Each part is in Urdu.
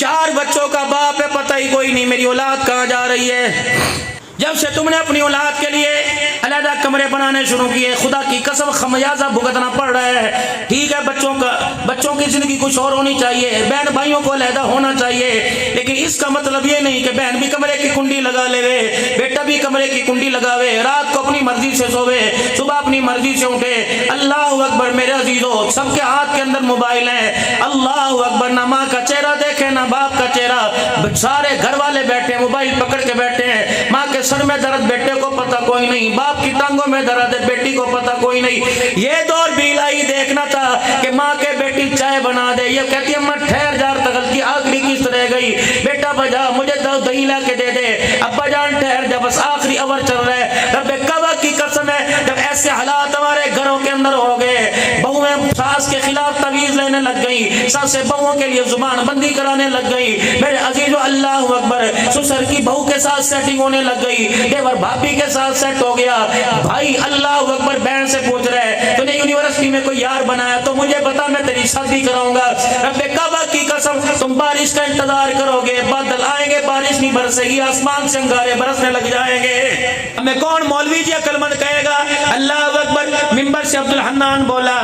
4 بچوں کا باپ ہے، پتہ ہی کوئی نہیں میری اولاد کہاں جا رہی ہے۔ جب سے تم نے اپنی اولاد کے لیے علیحدہ کمرے بنانے شروع کیے، خدا کی قسم خمیازہ بھگتنا پڑ رہا ہے۔ ٹھیک ہے بچوں کی زندگی کچھ اور ہونی چاہیے، بہن بھائیوں کو علیحدہ ہونا چاہیے، لیکن اس کا مطلب یہ نہیں کہ بہن بھی کمرے کی کنڈی لگا لے، بیٹا بھی کمرے کی کنڈی لگاوے، رات کو اپنی مرضی سے سوے، صبح اپنی مرضی سے اٹھے۔ اللہ اکبر میرے عزیزو، سب کے ہاتھ کے اندر موبائل ہیں، اللہ اکبر، نہ ماں کا چہرہ دیکھے نہ باپ کا چہرہ، سارے گھر والے بیٹھے موبائل پکڑ کے بیٹھے ہیں۔ ماں کے سر میں درد بیٹے کو پتہ کوئی نہیں، باپ کی ٹانگوں میں درد ہے بیٹی کو پتہ کوئی نہیں۔ یہ دور بھی الہی دیکھنا تھا کہ ماں کے بیٹی چائے بنا دے، یہ کہتی ہے اماں ٹھہر جا، غلطی آخری کس رہ گئی، بیٹا بجا مجھے دہی لا کے دے دے، ابا جان ٹھہر جا بس آخری اوور چل رہا ہے۔ رب کعبہ کی قسم ہے جب ایسے حالات ہمارے گھروں کے اندر ہو گئے، بہویں ساس کے خلاف تعویذ لینے لگ گئی، ساسیں بہووں کے لیے زبان بندی کرانے لگ گئی، میرے عزیزو اللہ اکبر، سسر کی بہو کے ساتھ سیٹنگ ہونے لگ گئی، دیور بھابی کے ساتھ سیٹ ہو گیا۔ بھائی اللہ اکبر بہن سے پوچھ رہے تو نے یونیورسٹی میں کوئی یار بنایا تو مجھے بتا میں تیری شادی کراؤں گا۔ رب کعبہ کی قسم تم بارش کا انتظار کرو گے، بادل آئیں گے بارش نہیں برسے گی، آسمان سے انگارے برسنے لگ جائیں گے۔ ہمیں کون مولوی جی عقل مند کہے گا؟ اللہ اکبر، منبر سے عبد الحنان بولا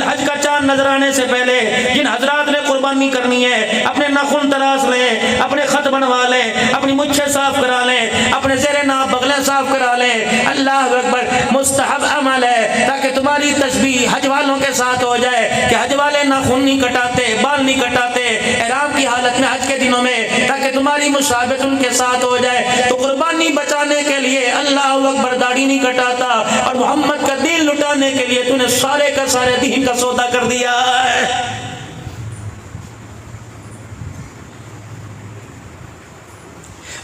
حج کا چاند نظر آنے سے پہلے جن حضرات نے قربانی کرنی ہے اپنے ناخن تراش لیں، اپنے خط بنوا لیں، اپنی مچھیں صاف کرا لیں، اپنے زیر ناف بغلیں صاف کرا لیں۔ اللہ اکبر، مستحب عمل ہے تاکہ تمہاری تشبیہ حج والوں کے ساتھ ہو جائے کہ حج والے ناخن نہیں کٹاتے، بال نہیں کٹاتے احرام کی حالت میں حج کے دنوں میں، تاکہ تمہاری مشابہت ان کے ساتھ ہو جائے۔ تو قربانی بچانے کے لیے اللہ اکبر داڑھی نہیں کٹاتا، اور محمد کا دین لٹانے کے لیے تو نے سارے کا سارے دین کا سودا کر دیا ہے۔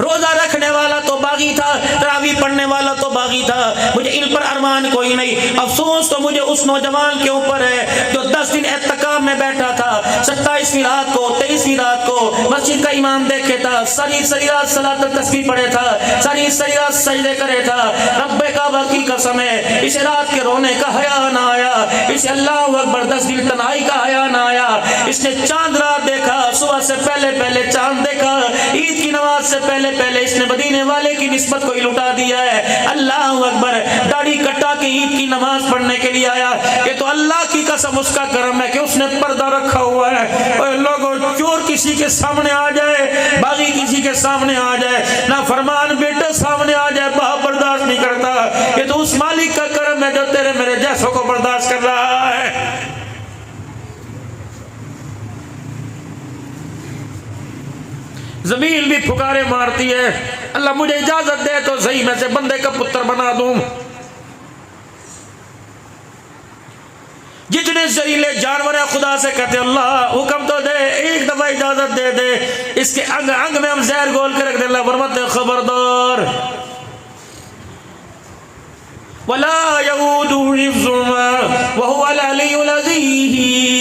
روزہ رکھنے والا تو باغی تھا، تراویح پڑھنے والا تو باغی تھا، مجھے ان پر ارمان کوئی نہیں۔ افسوس تو مجھے اس نوجوان کے اوپر ہے جو 10 دن اعتکاف میں بیٹھا تھا، 27ویں رات کو 23ویں رات کو مسجد کا امام دیکھے تھا، ساری رات صلاۃ التسبیح پڑھے تھا، ساری رات سجدے کرے تھا۔ رب کعبہ کی قسم ہے اسے رات کے رونے کا حیا نہ آیا، اسے اللہ اکبر 10 دن تنہائی کا حیا نہ آیا۔ اس نے چاند رات دیکھا، صبح سے پہلے چاند دیکھا، عید کی نماز سے پہلے اس نے مدینے والے کی نسبت کو ہی لٹا دیا ہے۔ اللہ اکبر، داڑھی کٹا کے عید کی نماز پڑھنے کے لیے آیا، یہ تو اللہ کی قسم اس کا کرم ہے کہ اس نے پردہ رکھا ہوا ہے۔ اور لوگوں، چور کسی کے سامنے آ جائے، باغی کسی کے سامنے آ جائے، نہ فرمان بیٹے سامنے آ جائے، باپ برداشت نہیں کرتا۔ یہ تو اس مالک کا کرم ہے جو تیرے میرے جیسوں کو برداشت کر رہا ہے۔ زمین بھی پھکارے مارتی ہے، اللہ مجھے اجازت دے تو صحیح میں سے بندے کا پتر بنا دوں۔ جتنے زہریلے جانور ہیں خدا سے کہتے اللہ حکم تو دے، ایک دفعہ اجازت دے دے، اس کے انگ انگ میں ہم زہر گول کے رکھ دے۔ اللہ فرماتے ہیں خبردار، وَلَا يَئُودُهُ حِفْظُهُمَا وَهُوَ الْعَلِيُّ الْعَظِيمُ۔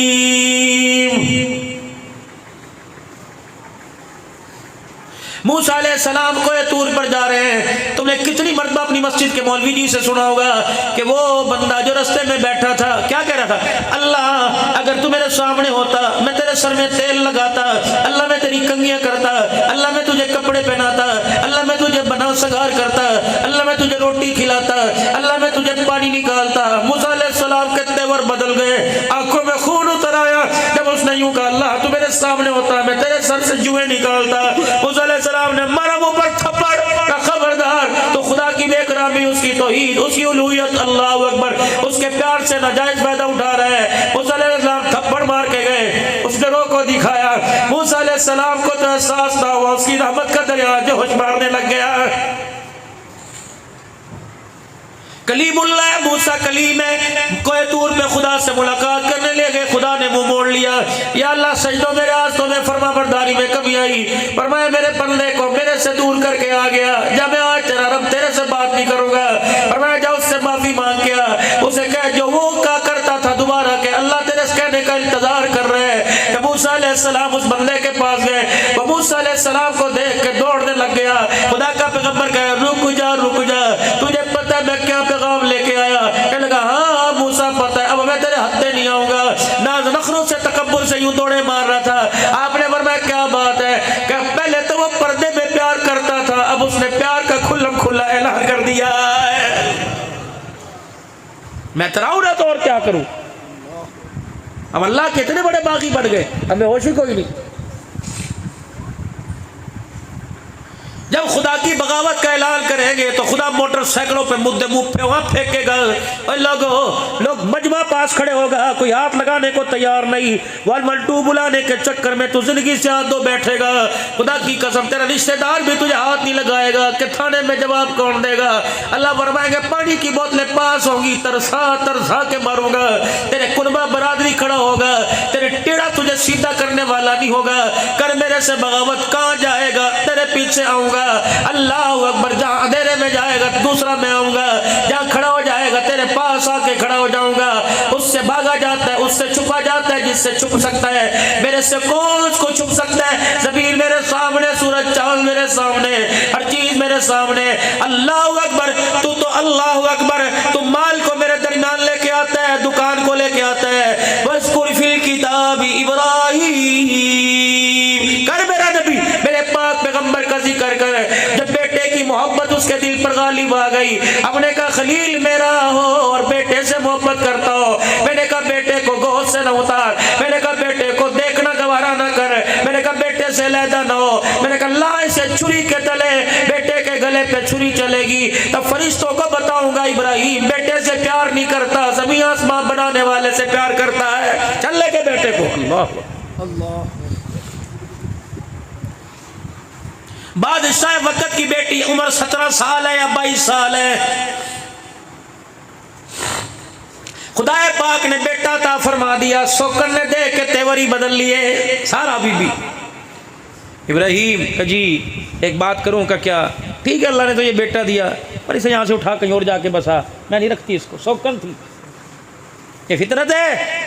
موسیٰ علیہ السلام کوہ طور پر جا رہے ہیں، تم نے کتنی مرتبہ اپنی مسجد کے مولوی جی سے سنا ہوگا کہ وہ بندہ جو رستے میں بیٹھا تھا کیا کہہ رہا تھا؟ اللہ اگر تو میرے سامنے ہوتا میں تیرے سر میں تیل لگاتا، اللہ میں تیری کنگھیاں کرتا، اللہ میں تجھے کپڑے پہناتا، اللہ میں تجھے بنا سگار کرتا، اللہ میں تجھے روٹی کھلاتا، اللہ میں تجھے پانی نکالتا۔ موسیٰ علیہ السلام کے تیور بدل گئے، آنکھوں میں خون اتر آیا جب اس نے یوں کہا اللہ تو میرے سامنے ہوتا میں تیرے سر سے جوئیں نکالتا۔ موسیٰ علیہ السلام نے مارا منہ پر تھپڑ، خبردار تو خدا کی بے کرامی، اس کی توحید، اس کی الوہیت، اللہ اکبر، اس کے پیار سے ناجائز فائدہ اٹھا رہا ہے۔ موسیٰ علیہ السلام تھپڑ مار کے گئے، اس نے رو کو دکھایا، موسیٰ علیہ السلام کو تو احساس نہ ہوا، اس کی رحمت کا دریا جو ہوش مارنے لگ گیا۔ کلیم اللہ موسیٰ کلیم ہے، کوہ طور پہ خدا سے ملاقات کرنے لے گئے، خدا نے منہ موڑ لیا، یا اللہ سجدوں میرے آج تمہیں فرما برداری میں کمی آئی، فرمایا میرے بندے کو میرے سے دور کر کے آ گیا، جب میں آج تیرا رب تیرے سے بات نہیں کروں گا، فرمایا جا اس سے معافی مانگ گیا، اسے کہہ جو وہ کا کرتا تھا دوبارہ کہ اللہ تیرے سے کہنے کا انتظار کر رہے ہیں۔ کہ موسیٰ علیہ السلام اس بندے کے پاس گئے، وہ موسیٰ علیہ السلام کو دیکھ کے دوڑنے لگ گیا، خدا کا پیغمبر کہا رک جا تجھے پتہ ہے میں کیا پیغام لے کے آیا؟ کہنے لگا ہاں موسیٰ پتہ ہے، اب میں تیرے ہتھے نہیں آؤں گا۔ ناز نخروں سے تکبر سے یوں دوڑے مار رہا تھا، آپ نے فرمایا کیا بات ہے کہ پہلے تو وہ پردے میں پیار کرتا تھا، اب اس نے پیار کا کھلم کھلا اعلان کر دیا ہے۔ میں تراؤں نہ تو اور کیا کروں؟ اب اللہ کے اتنے بڑے باغی بن گئے، ہمیں ہوش ہی کوئی نہیں۔ جب خدا کی بغاوت کا اعلان کریں گے تو خدا موٹر سائیکلوں پہ مدے منہ پہ وہاں پھینکے گا، اور لوگ مجمع پاس کھڑے ہوگا، کوئی ہاتھ لگانے کو تیار نہیں، 112 بلانے کے چکر میں تو زندگی سے ہاتھ دھو بیٹھے گا۔ خدا کی قسم تیرا رشتہ دار بھی تجھے ہاتھ نہیں لگائے گا کہ تھانے میں جواب کون دے گا۔ اللہ فرمائیں گے پانی کی بوتلیں پاس ہوں گی، ترسا ترسا کے ماروں گا، تیرے کنبہ برادری کھڑا ہوگا، تیرے ٹیڑا تجھے سیدھا کرنے والا نہیں ہوگا۔ کر میرے سے بغاوت، کہاں جائے گا؟ تیرے پیچھے آؤں گا۔ اللہ اکبر، جہاں اندھیرے میں جائے گا دوسرا میں آؤں گا، جہاں کھڑا ہو جائے گا تیرے پاس آ کے کھڑا ہو جاؤں گا۔ اس سے بھاگا جاتا ہے، اس سے چھپا جاتا ہے جس سے چھپ سکتا ہے، میرے سے کون کو چھپ سکتا ہے؟ زمین میرے سامنے، سورج چاند میرے سامنے، ہر چیز میرے سامنے۔ اللہ اکبر، تو اللہ اکبر، تو مال کو میرے درمیان لے کے آتا ہے، دکان کو لے کے آتا ہے۔ وَاذْكُرْ فِي الْكِتَابِ إِبْرَاهِيمَ، کر میرا نبی، میرے پاک پیغمبر کا ذکر کر۔ جب بیٹے کی محبت اس کے دل پر غالب آ گئی، اب نے کہا خلیل میرا ہو اور بیٹے سے محبت کرتا ہو، میں نے کہا بیٹے کو گود سے نہ اتار، میں نے کہا بیٹے کو دیکھنا گوارا نہ کر، میں نے کہا بیٹے سے علیحدہ نہ ہو، میں نے کہا لا اسے چھری کے تلے، بیٹے کے گلے پہ چھری چلے گی، تب فرشتوں کو بتاؤں گا ابراہیم بیٹے سے پیار نہیں کرتا، زمین آسمان بنانے والے سے پیار کرتا ہے۔ چل لے کے بیٹے کو۔ اللہ بادشاہ وقت کی بیٹی، عمر 17 سال ہے یا 22 سال ہے، خدا پاک نے بیٹا عطا فرما دیا، سوکن نے دے کے تیوری بدل لیے، سارا بی بی۔ ابراہیم کہ جی ایک بات کروں کا کیا؟ ٹھیک ہے اللہ نے تو یہ بیٹا دیا، پر اسے یہاں سے اٹھا کہیں اور جا کے بسا، میں نہیں رکھتی اس کو، سوکن تھی، یہ فطرت ہے۔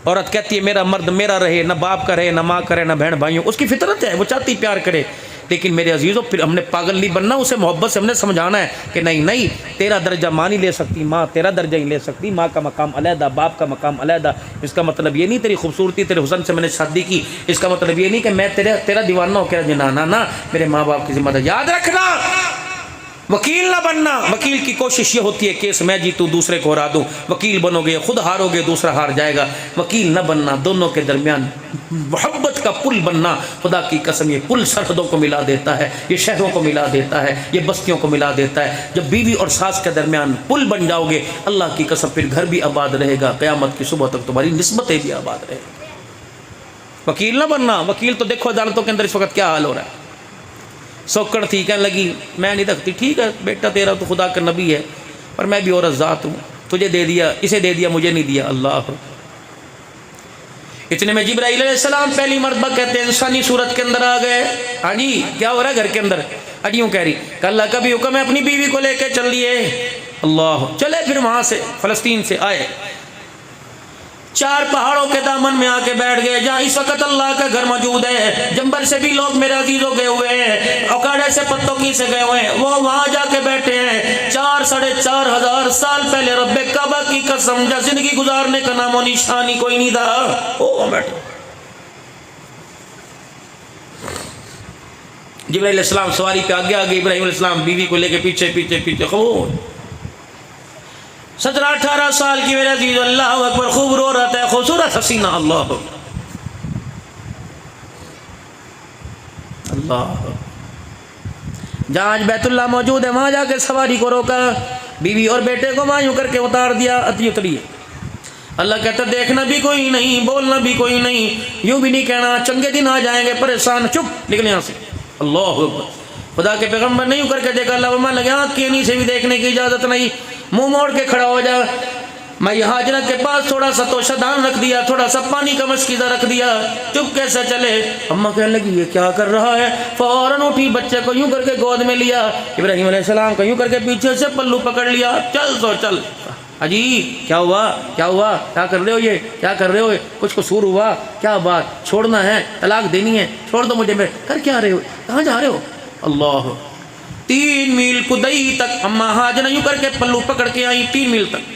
عورت کہتی ہے میرا مرد میرا رہے، نہ باپ کا رہے، نہ ماں کا رہے، نہ بہن بھائیوں، اس کی فطرت ہے، وہ چاہتی پیار کرے۔ لیکن میرے عزیزوں پھر ہم نے پاگل نہیں بننا، اسے محبت سے ہم نے سمجھانا ہے کہ نہیں نہیں، تیرا درجہ ماں نہیں لے سکتی، ماں تیرا درجہ ہی لے سکتی، ماں کا مقام علیحدہ، باپ کا مقام علیحدہ۔ اس کا مطلب یہ نہیں تیری خوبصورتی تیرے حسن سے میں نے شادی کی، اس کا مطلب یہ نہیں کہ میں تیرا دیوانہ ہو کے نہ نہ، میرے ماں باپ کی ذمہ داری یاد رکھنا۔ وکیل نہ بننا، وکیل کی کوشش یہ ہوتی ہے کیس میں جیتوں دوسرے کو ہرا دوں، وکیل بنو گے خود ہارو گے دوسرا ہار جائے گا۔ وکیل نہ بننا، دونوں کے درمیان محبت کا پل بننا۔ خدا کی قسم یہ پل سرحدوں کو ملا دیتا ہے، یہ شہروں کو ملا دیتا ہے، یہ بستیوں کو ملا دیتا ہے۔ جب بیوی اور ساس کے درمیان پل بن جاؤ گے، اللہ کی قسم پھر گھر بھی آباد رہے گا، قیامت کی صبح تک تمہاری نسبتیں بھی آباد رہے گی۔ وکیل نہ بننا، وکیل تو دیکھو عدالتوں کے اندر اس وقت کیا حال ہو رہا ہے۔ سوکڑ تھی کہنے لگی میں نہیں رکھتی، ٹھیک ہے بیٹا تیرا تو خدا کا نبی ہے، پر میں بھی عورت ذات ہوں، تجھے دے دیا، اسے دے دیا، مجھے نہیں دیا۔ اللہ اتنے میں جبرائیل علیہ السلام پہلی مرتبہ کہتے ہیں انسانی صورت کے اندر آ گئے۔ ہاں جی کیا ہو رہا ہے گھر کے اندر؟ اڑیوں کہہ رہی کہ اللہ کا بھی حکم ہے، اپنی بیوی کو لے کے چل لیے۔ اللہ چلے پھر وہاں سے فلسطین سے آئے، 4 پہاڑوں کے دامن میں آ کے بیٹھ گئے جہاں اس وقت اللہ کا گھر موجود ہے۔ جنبر سے بھی لوگ میرے عزیزوں گئے ہوئے ہیں، اوکاڑے سے پتوں کی سے گئے ہوئے ہیں، وہ وہاں جا کے بیٹھے ہیں۔ 4 ساڑھے 4 ہزار سال پہلے رب کعبہ کی قسم جہاں زندگی گزارنے کا نام و نشانی کوئی نہیں تھا، وہ بیٹھے۔ جبرائیل علیہ السلام سواری پہ آگے آگے، ابراہیم علیہ السلام بیوی کو لے کے پیچھے پیچھے پیچھے۔ 17-18 سال کی میرے عزیز، اللہ اکبر، خوب رو رہا تھا، خوبصورت حسینہ، اللہ اللہ۔ جہاں آج بیت اللہ موجود ہے وہاں جا کے سواری کو روکا، بیوی اور بیٹے کو وہاں یوں کر کے اتار دیا، اتریے۔ اللہ کہتا دیکھنا بھی کوئی نہیں، بولنا بھی کوئی نہیں، یوں بھی نہیں کہنا چنگے دن آ جائیں گے پریشان، چپ نکلے یہاں سے۔ اللہ اکبر۔ خدا کے پیغمبر نے یوں کر کے دیکھا، اللہ وما لگے آنکھ کی نہیں سے بھی دیکھنے کی اجازت نہیں، منہ موڑ کے کھڑا ہو جا۔ میں یہاں حجرت کے پاس تھوڑا سا توشہ دان رکھ دیا، تھوڑا سا پانی کا مشکیزہ رکھ دیا، چپ کیسے چلے۔ اماں کہنے لگی یہ کیا کر رہا ہے؟ فوراً اٹھی، بچے کو یوں کر کے گود میں لیا، ابراہیم علیہ السلام کو یوں کر کے پیچھے سے پلو پکڑ لیا، چل تو چل۔ اجی کیا ہوا کیا ہوا، کیا کر رہے ہو، یہ کیا کر رہے ہو، کچھ قصور ہوا کیا؟ بات چھوڑنا ہے، طلاق دینی ہے، چھوڑ دو مجھے، میں کر کیا رہے ہو، کہاں جا رہے ہو؟ اللہ 3 میل کدئی تک اماں ہاجرہ یوں کر کے پلو پکڑ کے آئی، 3 میل تک۔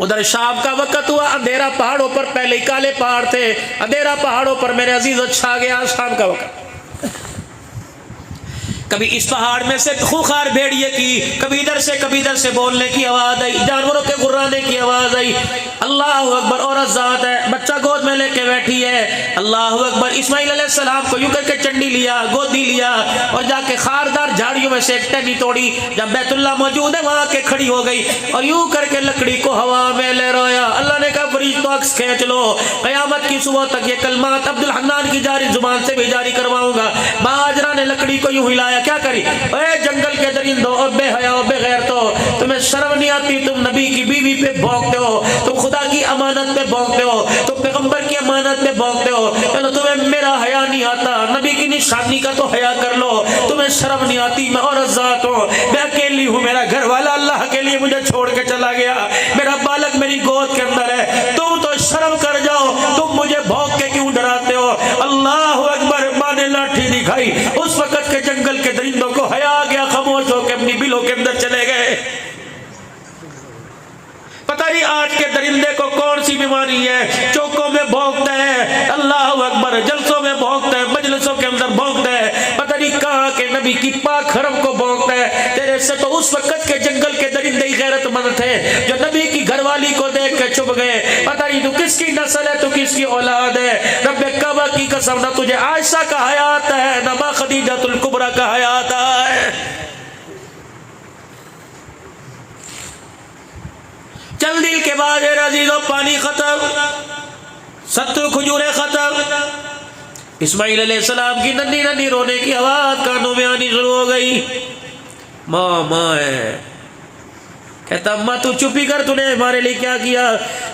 ادھر شام کا وقت ہوا، اندھیرا پہاڑوں پر، پہلے ہی کالے پہاڑ تھے، اندھیرا پہاڑوں پر میرے عزیزو چھا گیا شام کا وقت۔ کبھی اس پہاڑ میں سے خوخار بھیڑیے کی، کبھی ادھر سے بولنے کی آواز آئی، جانوروں کے گرانے کی آواز آئی۔ اللہ اکبر، عورت ذات ہے، بچہ گود میں لے کے بیٹھی ہے، اللہ اکبر۔ اسماعیل علیہ السلام کو یوں کر کے چنڈی لیا، گودی لیا اور جا کے خاردار جھاڑیوں میں سے ایک ٹہنی توڑی، جب بیت اللہ موجود ہے وہاں کے کھڑی ہو گئی اور یوں کر کے لکڑی کو ہوا میں لہرایا۔ اللہ نے کہا فرشتوں عکس کھینچ لو، قیامت کی صبح تک یہ کلمات عبد الحنان کی جاری زبان سے بھی جاری کرواؤں گا۔ ماں ہاجرہ نے لکڑی کو یوں ہلایا، کیا کری؟ اے جنگل کے درندوں اور بے حیا اور بے غیرتوں، تمہیں شرم نہیں آتی؟ تم نبی کی بیوی پہ بھونکتے ہو، تم خدا کی امانت پہ بھونکتے ہو، تم پیغمبر کی امانت پہ بھونکتے ہو، چلو تمہیں میرا حیا نہیں آتا؟ نبی کی نشانی کا تو حیا کر لو، تمہیں شرم نہیں آتی؟ میں عورت ذات ہوں، میں اکیلی ہوں، میرا گھر والا اللہ کے لیے مجھے چھوڑ کے چلا گیا، میرا بالک میری گود کے اندر ہے، تم تو شرم کر جاؤ، تم مجھے بھونک کے کیوں ڈراتے ہو؟ اللہ اکبر۔ ماں نے لاٹھی دکھائی، اس وقت کے جنگل کے درندوں کو حیا آ گیا، خاموش ہو کے اپنی بلوں کے اندر چلے گئے۔ پتہ نہیں آج کے درندے کو کون سی بیماری ہے، چوکوں میں بھونکتا ہے، اللہ اکبر، جلسوں میں بھونکتا ہے، مجلسوں کے اندر بھونکتا ہے، پتہ نہیں کہاں کے نبی کی پاک حرم کو بھونکتا ہے۔ تیرے سے تو اس وقت کے جنگل کے درندے ہی غیرت مند تھے جو نبی کی گھر والی کو دیکھ کے چھپ گئے۔ پتہ نہیں تو کس کی نسل ہے، تو کس کی اولاد ہے۔ رب کعبہ کی قسم، نہ تجھے عائشہ کا حیا آتا ہے، نہ ماں خدیجہ الکبریٰ کا حیا آتا ہے۔ چند دل کے بعد اے عزیزو پانی ختم، 70 کھجوریں ختم۔ اسماعیل علیہ السلام کی ننھی ننھی رونے کی آواز کانوں میں آنی شروع ہو گئی۔ ماں ہے، کہتا اماں تو چپی کر، تو نے ہمارے لیے کیا کیا؟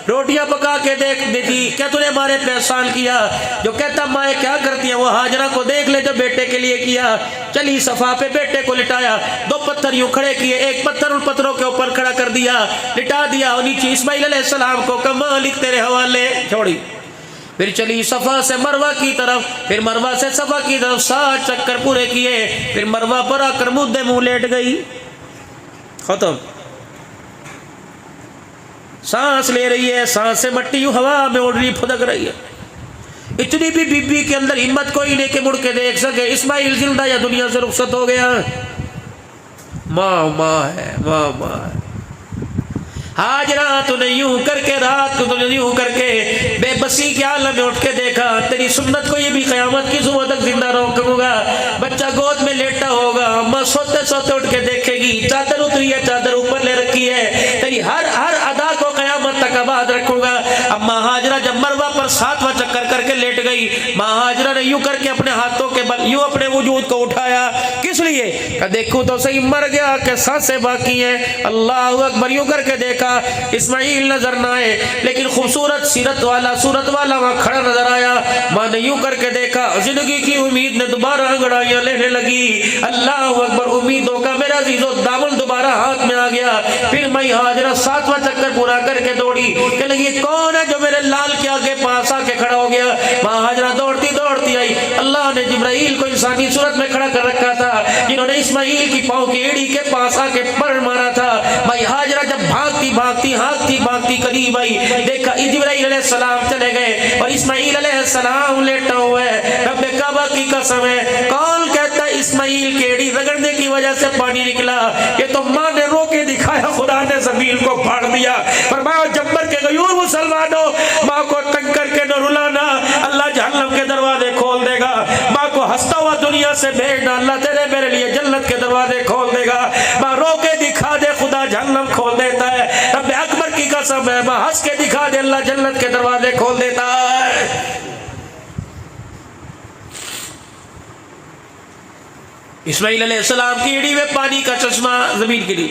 روٹیاں پکا کے دیکھ دیتی، کیا تو نے ہمارے پہ احسان کیا؟ جو کہتا مائیں کیا کرتی ہیں وہ ہاجرہ کو دیکھ لے جو بیٹے کے لیے کیا۔ چلی صفا پہ بیٹے کو لٹایا، 2 پتھر یوں کھڑے کیے، ایک پتھر ان پتھروں کے اوپر کھڑا کر دیا، لٹا دیا، اور نیچے اسماعیل علیہ السلام کو کہا لکھ تیرے حوالے، چھوڑی۔ پھر چلی صفا سے مروہ کی طرف، پھر مروہ سے صفا کی طرف 7 چکر پورے کیے، پھر مروہ پر آ کر مدے منہ لیٹ گئی، ختم۔ سانس لے رہی ہے، سانس سے مٹی یوں ہوا میں اڑ رہی، پھدک رہی ہے۔ اتنی بھی بی بی کے اندر ہمت کوئی نہیں کہ مڑ کے دیکھ سکے اسماعیل زندہ یا دنیا سے رخصت ہو گیا۔ ماں ہے۔ ہاجرہ تو نے یوں کر کے رات کو تو نے یوں کر کے بے بسی کے عالم میں اٹھ کے دیکھا، تیری سنت کو یہ بھی قیامت کی صبح تک زندہ رکھوں گا۔ بچہ گود میں لیٹا ہوگا، ماں سوتے سوتے اٹھ کے دیکھے گی، چادر اتری ہے، چادر اوپر لے رکھی ہے، تیری ہر ادا کو قیامت تک آباد رکھوں گا۔ اب ماں ہاجرہ جب مروہ پر 7واں چکر کر کے لیٹ گئی، ماں ہاجرہ نے یوں کر کے اپنے ہاتھوں کے بل یوں اپنے وجود کو اٹھایا، کس لیے؟ کہ دیکھوں تو صحیح مر گیا کہ سانسیں باقی ہیں۔ اللہ اکبر، یوں کر کے دیکھا اسماعیل نظر نہ آئے، لیکن خوبصورت سیرت والا صورت والا وہاں کھڑا نظر آیا۔ ماں نے یوں کر کے دیکھا، زندگی کی امید نے دوبارہ انگڑائیاں لینے لگی۔ اللہ اکبر، امیدوں کا میرا عزیزو دامن دوبارہ ہاتھ میں آ گیا۔ پھر میں ہاجرہ 7واں چکر پورا کر کے دوڑی کہ لگی کون ہے جو میرے لال کے آگے پاس آ کے کھڑا ہو گیا۔ ماں ہاجرہ دوڑتی دوڑتی آئی، اللہ نے جبرائیل کو انسانی صورت میں کھڑا کر رکھا تھا جنہوں نے اسماعیل کی پاؤں کی ایڑی کے پاس آ کے پر مارا تھا۔ بھائی ہاجرہ جب بھاگتی بھاگتی قریب آئی، دیکھا جبرائیل علیہ السلام چلے گئے اور اسماعیل علیہ السلام لیٹا ہوا ہے۔ رب کعبہ کی قسم ہے، کون کہتا ہے اسماعیل کی ایڑی رگڑنے کی وجہ سے پانی نکلا؟ یہ تو ماں نے رو کے دکھایا، خدا نے زمین کو پھاڑ دیا۔ فرمایا جبر کے غیور مسلمانوں، ماں کو تنگ کر کے نہ رلانا، اللہ جہنم کے دروازے کھول دے گا۔ ماں کو ہنستا ہوا دنیا سے بھیجنا، اللہ تیرے میرے لیے جنت کے دروازے کھول دے گا۔ ماں رو کے دکھا دے، خدا جہنم کھول دیتا ہے۔ رب اکبر کی قسم ہے، ماں ہنس کے دکھا دے، اللہ جنت کے دروازے کھول دیتا ہے۔ اسماعیل علیہ السلام کی ایڑی میں پانی کا چشمہ زمین گری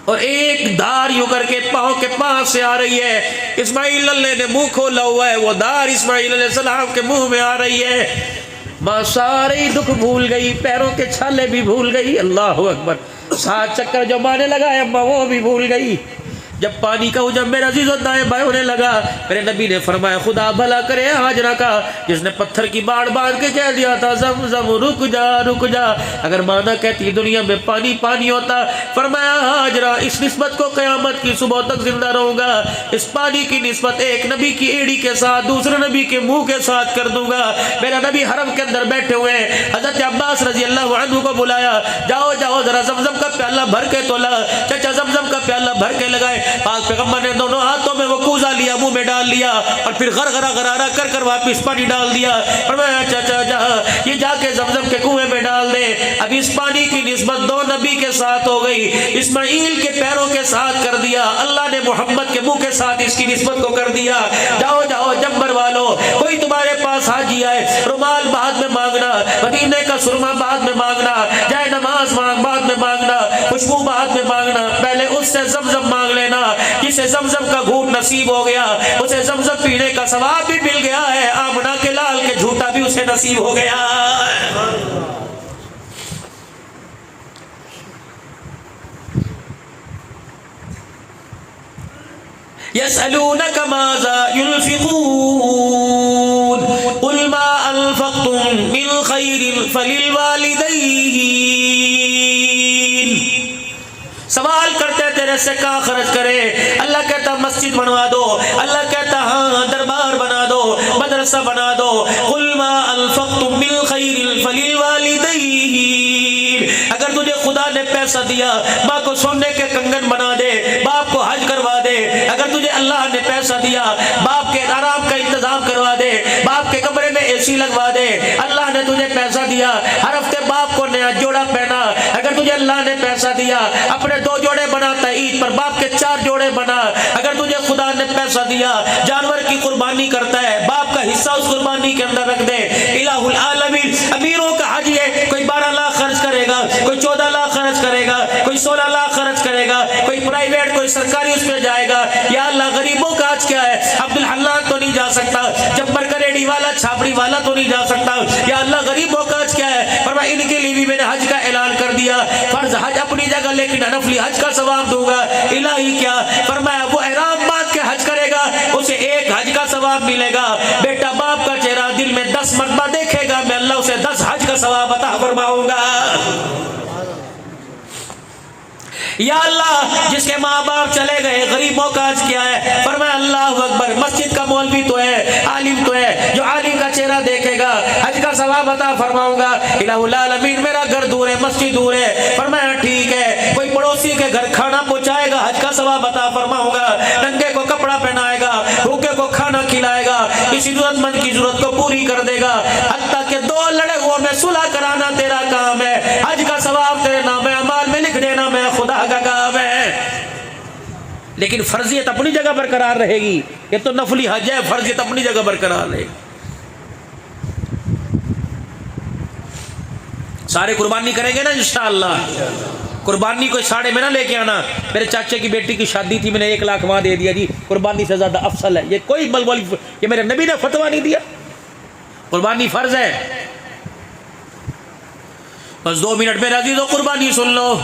اور ایک دھار یوں کر کے پاؤں کے پاس سے آ رہی ہے۔ اسماعیل اللہ نے منہ کھولا ہوا ہے، وہ دھار اسماعیل علیہ السلام کے منہ میں آ رہی ہے۔ ماں سارے دکھ بھول گئی، پیروں کے چھالے بھی بھول گئی۔ اللہ اکبر، 7 چکر جو ماں نے لگایا ماں وہ بھی بھول گئی۔ جب پانی کا حجم میرے عزیز و دائیں بائیں ہونے لگا، میرے نبی نے فرمایا خدا بھلا کرے ہاجرہ کا جس نے پتھر کی باڑ باندھ کے کہہ دیا تھا زمزم رک جا رک جا، اگر مانا کہتی دنیا میں پانی پانی ہوتا، فرمایا ہاجرہ اس نسبت کو قیامت کی صبح تک زندہ رہوں گا، اس پانی کی نسبت ایک نبی کی ایڑی کے ساتھ دوسرے نبی کے منہ کے ساتھ کر دوں گا۔ میرا نبی حرم کے اندر بیٹھے ہوئے، حضرت عباس رضی اللہ عنہ کو بلایا، جاؤ جاؤ ذرا زمزم کا پیالہ بھر کے تولا، چچا زمزم کا پیالہ بھر کے لگائے۔ پاک پیغمبر نے دونوں ہاتھوں میں وہ کوزہ لیا، منہ میں ڈال لیا اور پھر غرغرہ غرارہ کر کر واپس پانی ڈال دیا۔ فرمایا چچا جا یہ جا کے زمزم کے کنویں میں ڈال دے، اب اس پانی کی نسبت دو نبی کے ساتھ ہو گئی، اسماعیل کے پیروں کے ساتھ کر دیا، اللہ نے محمد کے منہ کے ساتھ اس کی نسبت کو کر دیا۔ جاؤ جاؤ جمبر والو، کوئی تمہارے پاس حاجی آئے، رومال بعد میں مانگنا، مدینے کا سرما بعد میں مانگنا، جائے نماز بعد میں مانگنا، خوشبو بعد میں مانگنا، پہلے اس سے زمزم مانگ لینا۔ جسے زمزم کا گھونٹ نصیب ہو گیا اسے زمزم پینے کا ثواب بھی مل گیا ہے، آمنہ کے لال کے جھوٹا بھی اسے نصیب ہو گیا۔ يسألونك ماذا ينفقون قل ما أنفقتم من خير فللوالدين۔ سوال کرتے تیرے سے کہاں خرچ کرے، اللہ کہتا مسجد بنوا دو، اللہ کہتا ہاں دربار بنا دو، مدرسہ بنا دو۔ قل ما انفقتم من خیر فللوالدین، اگر تجھے خدا نے پیسہ دیا ماں کو سونے کے کنگن بنا دے، باپ کو حج کروا دے، اگر تجھے اللہ نے پیسہ دیا باپ کے آرام کا انتظام کروا دے، باپ کے کمرے میں اے سی لگوا دے، اللہ نے تجھے پیسہ دیا ہر ہفتے باپ کو نیا جوڑا پہنا، اگر تجھے اللہ نے پیسہ دیا اپنے 2 جوڑے بناتا عید پر باپ کے 4 جوڑے بنا، اگر تجھے خدا نے پیسہ دیا جانور کی قربانی کرتا ہے باپ کا حصہ اس قربانی کے اندر رکھ دے۔ الہ العالمین، امیروں کا حج ہے، کوئی 12 لاکھ خرچ کرے گا، کوئی 14 لاکھ خرچ کرے گا، کوئی 16 لاکھ خرچ کرے گا، کوئی پرائیویٹ کوئی سرکاری اس میں جائے گا۔ یا اللہ غریبوں کا حج کیا ہے، عبدالحلال تو نہیں جا سکتا، جبر کا ریڈی والا چھاپڑی والا تو نہیں جا سکتا، یا اللہ غریبوں کا حج کیا ہے، فرمایا ان کے لیے بھی میں نے حج کا اعلان کر دیا، فرض حج اپنی جگہ لیکن نفلی حج کا ثواب دوں گا۔ الہی کیا، فرمایا وہ احرام باندھ کے حج کرے گا اسے 1 حج کا ثواب ملے گا، بیٹا باپ کا چہرہ دل میں 10 مرتبہ دیکھے گا میں اللہ اسے 10 حج کا ثواب عطا فرماؤں گا۔ یا اللہ جس کے ماں باپ چلے گئے غریبوں کا حج کیا ہے، فرمایا اللہ اکبر، مسجد کا مولوی تو ہے، عالم تو ہے، جو عالم کا چہرہ دیکھے گا حج کا ثواب عطا فرماؤں گا۔ الہ العالمین میرا گھر دور ہے مسجد دور ہے، فرمایا ٹھیک ہے، کوئی پڑوسی کے گھر کھانا پہنچائے گا حج کا ثواب عطا فرماؤں گا، ننگے کو کپڑا پہنائے گا، بھوکے کو کھانا کھلائے گا، کسی ضرورت مند کی ضرورت کو پوری کر دے گا، حتیٰ کہ 2 لڑے ہوئے میں صلح کرانا تیرا کام ہے، حج کا ثواب تیرے نام اعمال میں لکھ دینا میں خدا کا کام ہے۔ لیکن فرضیت اپنی جگہ برقرار رہے گی، یہ تو نفلی حج ہے، فرضیت اپنی جگہ برقرار رہے گی۔ سارے قربانی کریں گے نا انشاءاللہ، قربانی کوئی 7.5 میں نہ لے کے آنا، میرے چاچے کی بیٹی کی شادی تھی میں نے 1 لاکھ وہاں دے دیا جی قربانی سے زیادہ افضل ہے، یہ کوئی بلبل، یہ میرے نبی نے فتویٰ نہیں دیا، قربانی فرض ہے۔ بس 2 منٹ میرے عزیزو قربانی سن لو،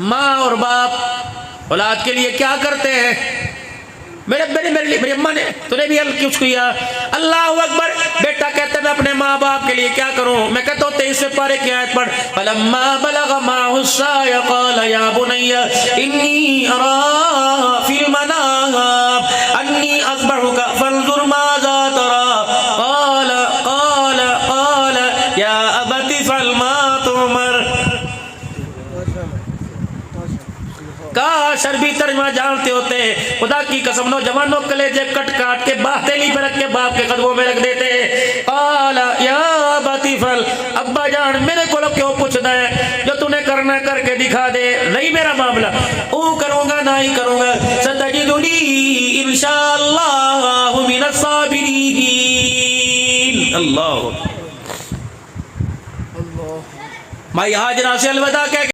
ماں اور باپ اولاد کے لیے کیا کرتے ہیں، میری اماں نے تو نے بھی کچھ کیا، اللہ اکبر، بیٹا کہتے میں اپنے ماں باپ کے لیے کیا کروں، میں کہتا ہوں 23 پارے کی آیت پڑھ، فَلَمَّا بَلَغَ مَعَهُ السَّعْيَ قَالَ يَا بُنَيَّ إِنِّي أَرَىٰ فِي الْمَنَامِ أَنِّي أَذْبَحُكَ فَانظُرْ مَاذَا تَرَىٰ قَالَ يَا أَبَتِ افْعَلْ مَا تُؤْمَرُ۔ کاش عربی ترجمہ جانتے ہوتے، خدا کی قسم نوجوانوں کلیجے کٹ کاٹ کے باہتیلی پہ رکھ کے باپ کے قدموں میں رکھ دیتے۔ قال یا ابت افعل، ابا جان میرے کو کیوں پوچھتا ہے، جو تو نے کرنا کر کے دکھا دے، نہیں میرا معاملہ، او کروں گا نہ ہی کروں گا، ستجدنی انشاءاللہ من الصابرین۔ اللہ مائی ہاجرہ سے الوداع کہہ